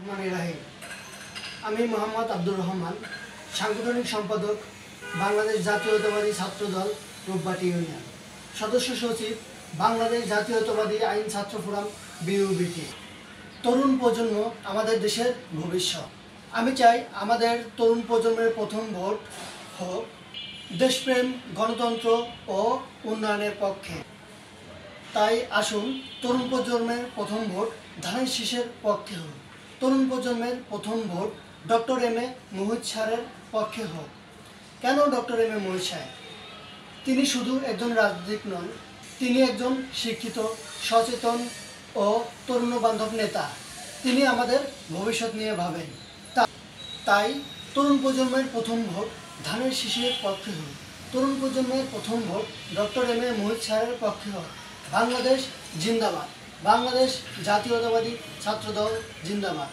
রহিম। আমি মোহাম্মদ আব্দুর রহমান, সাংগঠনিক সম্পাদক, বাংলাদেশ জাতীয়তাবাদী ছাত্রদল, রূপবাটি ইউনিয়ন, সদস্য সচিব, বাংলাদেশ জাতীয়তাবাদী আইন ছাত্র ফোরাম, বিউবিটি। তরুণ প্রজন্ম আমাদের দেশের ভবিষ্যৎ। আমি চাই আমাদের তরুণ প্রজন্মের প্রথম ভোট হোক দেশপ্রেম, গণতন্ত্র ও উন্নয়নের পক্ষে। তাই আসুন তরুণ প্রজন্মের প্রথম ভোট ধানের শীষের পক্ষে হোক। তরুণ প্রজন্মের প্রথম vote doctor M A Muhith স্যারের পক্ষে হোক। কেন doctor M A Muhith sir? তিনি শুধু একজন রাজনীতিক নন, তিনি একজন শিক্ষিত, সচেতন ও তরুণ বান্ধব নেতা। তিনি আমাদের ভবিষ্যৎ নিয়ে ভাবেন। তাই তরুণ প্রজন্মের প্রথম ভোট ধানের শীষের পক্ষে হোক। তরুণ প্রজন্মের প্রথম vote doctor M A Muhith স্যারের পক্ষে হোক। বাংলাদেশ জিন্দাবাদ। বাংলাদেশ জাতীয়তাবাদী ছাত্রদল জিন্দাবাদ।